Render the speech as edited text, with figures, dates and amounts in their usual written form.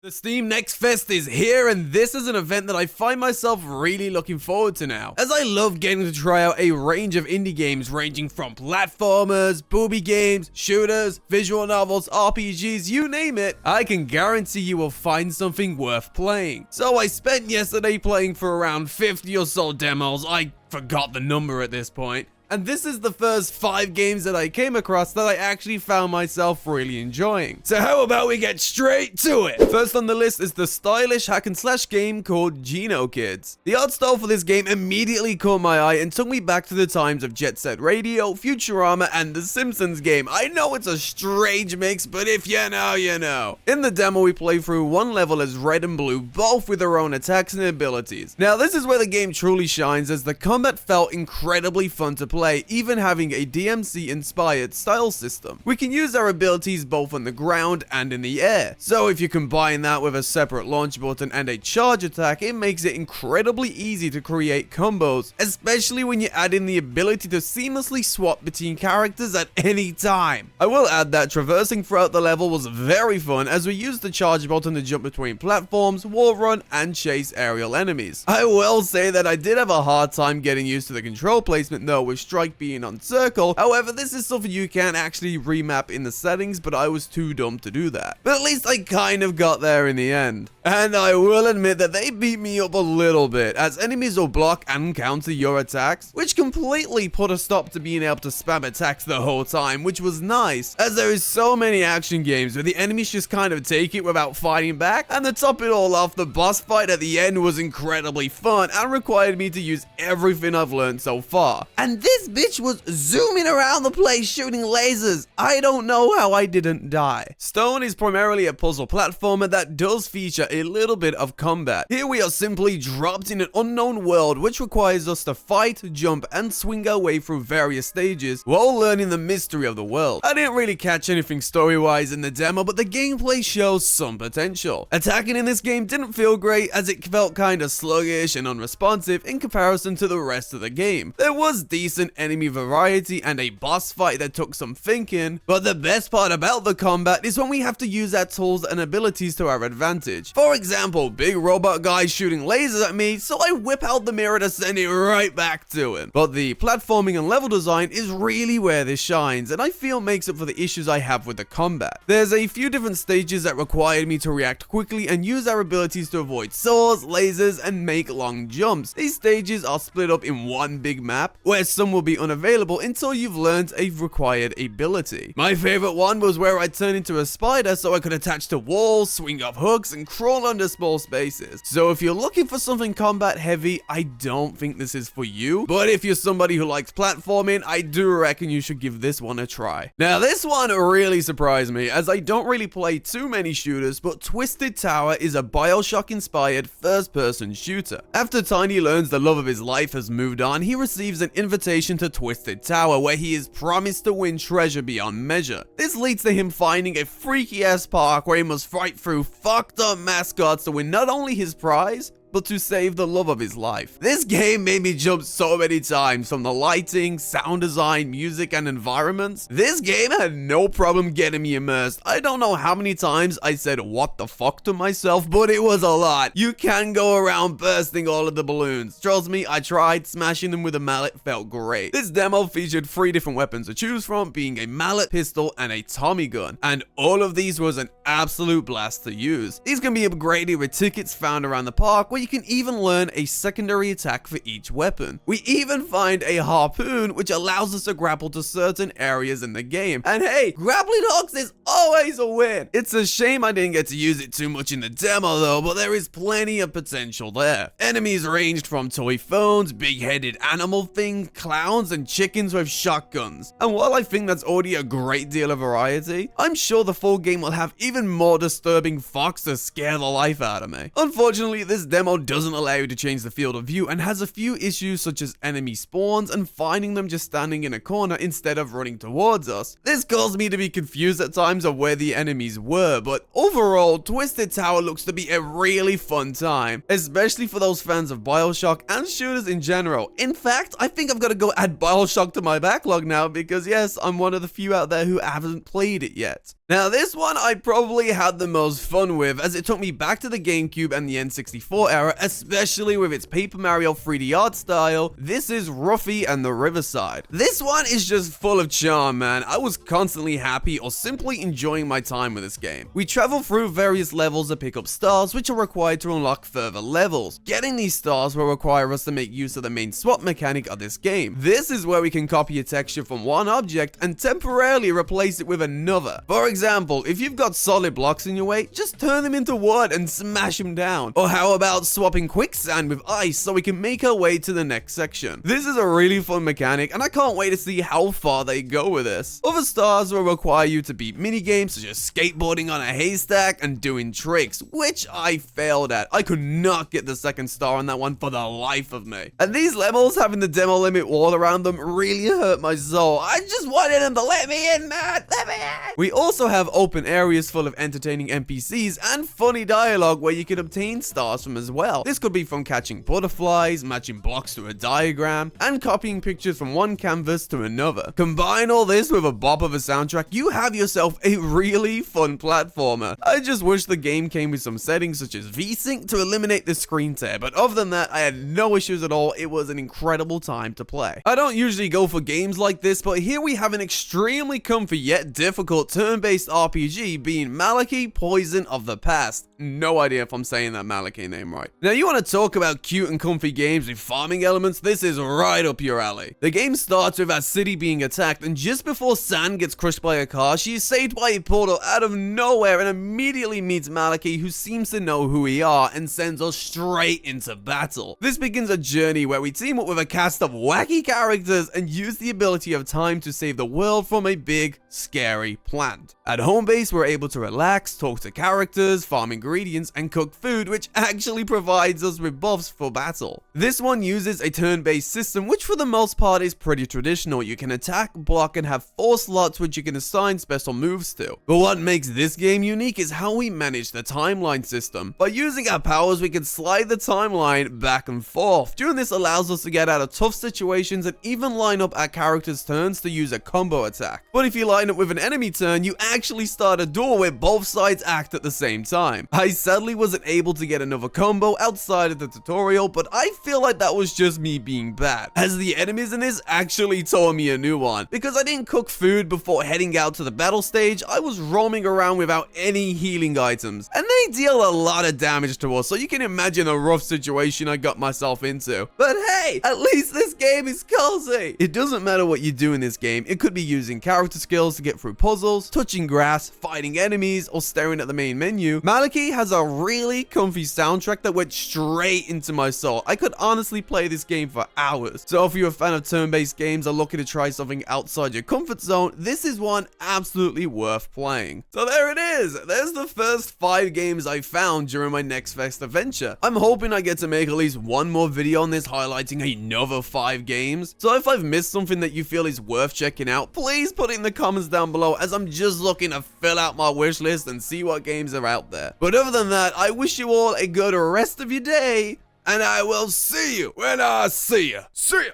The Steam Next Fest is here, and this is an event that I find myself really looking forward to now, as I love getting to try out a range of indie games ranging from platformers, booby games, shooters, visual novels, RPGs, you name it. I can guarantee you will find something worth playing. So I spent yesterday playing for around 50 or so demos. I forgot the number at this point. And this is the first 5 games that I came across that I actually found myself really enjoying. So how about we get straight to it? First on the list is the stylish hack and slash game called GenoKids. The art style for this game immediately caught my eye and took me back to the times of Jet Set Radio, Futurama, and the Simpsons game. I know it's a strange mix, but if you know, you know. In the demo, we play through one level as Red and Blue, both with their own attacks and abilities. Now this is where the game truly shines, as the combat felt incredibly fun to play, even having a DMC inspired style system. We can use our abilities both on the ground and in the air. So if you combine that with a separate launch button and a charge attack, it makes it incredibly easy to create combos, especially when you add in the ability to seamlessly swap between characters at any time. I will add that traversing throughout the level was very fun, as we used the charge button to jump between platforms, wall run, and chase aerial enemies. I will say that I did have a hard time getting used to the control placement though, with strike being on circle. However, this is something you can actually remap in the settings, but I was too dumb to do that. But at least I kind of got there in the end. And I will admit that they beat me up a little bit, as enemies will block and counter your attacks, which completely put a stop to being able to spam attacks the whole time, which was nice, as there is so many action games where the enemies just kind of take it without fighting back. And to top it all off, the boss fight at the end was incredibly fun and required me to use everything I've learned so far. And this bitch was zooming around the place shooting lasers. I don't know how I didn't die. Stone is primarily a puzzle platformer that does feature a little bit of combat. Here we are simply dropped in an unknown world, which requires us to fight, jump, and swing our way through various stages while learning the mystery of the world. I didn't really catch anything story-wise in the demo, but the gameplay shows some potential. Attacking in this game didn't feel great, as it felt kinda sluggish and unresponsive in comparison to the rest of the game. There was decent enemy variety and a boss fight that took some thinking, but the best part about the combat is when we have to use our tools and abilities to our advantage. For example, big robot guy shooting lasers at me, so I whip out the mirror to send it right back to him. But the platforming and level design is really where this shines, and I feel makes up for the issues I have with the combat. There's a few different stages that required me to react quickly and use our abilities to avoid swords, lasers, and make long jumps. These stages are split up in one big map, where some will be unavailable until you've learned a required ability. My favorite one was where I turned into a spider so I could attach to walls, swing off hooks, and crawl under small spaces. So if you're looking for something combat heavy, I don't think this is for you. But if you're somebody who likes platforming, I do reckon you should give this one a try. Now this one really surprised me, as I don't really play too many shooters, but Twisted Tower is a BioShock inspired first-person shooter. After Tiny learns the love of his life has moved on, he receives an invitation to Twisted Tower, where he is promised to win treasure beyond measure. This leads to him finding a freaky ass park where he must fight through fucked up mascots to win not only his prize, but to save the love of his life. This game made me jump so many times, from the lighting, sound design, music, and environments. This game had no problem getting me immersed. I don't know how many times I said what the fuck to myself, but it was a lot. You can go around bursting all of the balloons. Trust me, I tried. Smashing them with a mallet felt great. This demo featured 3 different weapons to choose from, being a mallet, pistol, and a Tommy gun. And all of these was an absolute blast to use. These can be upgraded with tickets found around the park, where you can even learn a secondary attack for each weapon. We even find a harpoon, which allows us to grapple to certain areas in the game. And hey, grappling hooks is always a win. It's a shame I didn't get to use it too much in the demo though, but there is plenty of potential there. Enemies ranged from toy phones, big-headed animal things, clowns, and chickens with shotguns. And while I think that's already a great deal of variety, I'm sure the full game will have even more disturbing fox to scare the life out of me. Unfortunately, this demo doesn't allow you to change the field of view and has a few issues such as enemy spawns and finding them just standing in a corner instead of running towards us. This caused me to be confused at times of where the enemies were, but overall, Twisted Tower looks to be a really fun time, especially for those fans of BioShock and shooters in general. In fact, I think I've got to go add BioShock to my backlog now, because yes, I'm one of the few out there who haven't played it yet. Now this one I probably had the most fun with, as it took me back to the GameCube and the N64 era, especially with its Paper Mario 3D art style. This is Ruffy and the Riverside. This one is just full of charm, man. I was constantly happy or simply enjoying my time with this game. We travel through various levels to pick up stars, which are required to unlock further levels. Getting these stars will require us to make use of the main swap mechanic of this game. This is where we can copy a texture from one object and temporarily replace it with another. For example, if you've got solid blocks in your way, just turn them into wood and smash them down. Or how about swapping quicksand with ice so we can make our way to the next section. This is a really fun mechanic, and I can't wait to see how far they go with this. Other stars will require you to beat minigames such as skateboarding on a haystack and doing tricks, which I failed at. I could not get the second star on that one for the life of me. And these levels having the demo limit wall around them really hurt my soul. I just wanted them to let me in, man. Let me in. We also have open areas full of entertaining NPCs and funny dialogue where you can obtain stars from as well. This could be from catching butterflies, matching blocks to a diagram, and copying pictures from one canvas to another. Combine all this with a bop of a soundtrack, you have yourself a really fun platformer. I just wish the game came with some settings such as VSync to eliminate the screen tear, but other than that, I had no issues at all. It was an incredible time to play. I don't usually go for games like this, but here we have an extremely comfy yet difficult turn-based RPG being Maliki, Poison of the Past. No idea if I'm saying that Maliki name right. Now, you want to talk about cute and comfy games with farming elements? This is right up your alley. The game starts with our city being attacked, and just before San gets crushed by a car, she is saved by a portal out of nowhere and immediately meets Maliki, who seems to know who we are and sends us straight into battle. This begins a journey where we team up with a cast of wacky characters and use the ability of time to save the world from a big, scary plant. At home base, we're able to relax, talk to characters, farm ingredients, and cook food, which actually provides us with buffs for battle. This one uses a turn-based system, which for the most part is pretty traditional. You can attack, block, and have 4 slots which you can assign special moves to. But what makes this game unique is how we manage the timeline system. By using our powers, we can slide the timeline back and forth. Doing this allows us to get out of tough situations and even line up our characters' turns to use a combo attack. But if you line up with an enemy turn, you actually start a duel where both sides act at the same time. I sadly wasn't able to get another combo outside of the tutorial, but I feel like that was just me being bad, as the enemies in this actually taught me a new one. Because I didn't cook food before heading out to the battle stage, I was roaming around without any healing items, and they deal a lot of damage to us, so you can imagine a rough situation I got myself into. But hey, at least this game is cozy. It doesn't matter what you do in this game. It could be using character skills to get through puzzles, touching grass, fighting enemies, or staring at the main menu. Maliki has a really comfy soundtrack that went straight into my soul. I could honestly play this game for hours. So if you're a fan of turn-based games or looking to try something outside your comfort zone, this is one absolutely worth playing. So there it is. There's the first 5 games I found during my Next Fest adventure. I'm hoping I get to make at least one more video on this highlighting another 5 games. So if I've missed something that you feel is worth checking out, please put it in the comments down below, as I'm just looking to fill out my wish list and see what games are out there. But other than that, I wish you all a good rest of your day, and I will see you when I see you. See ya!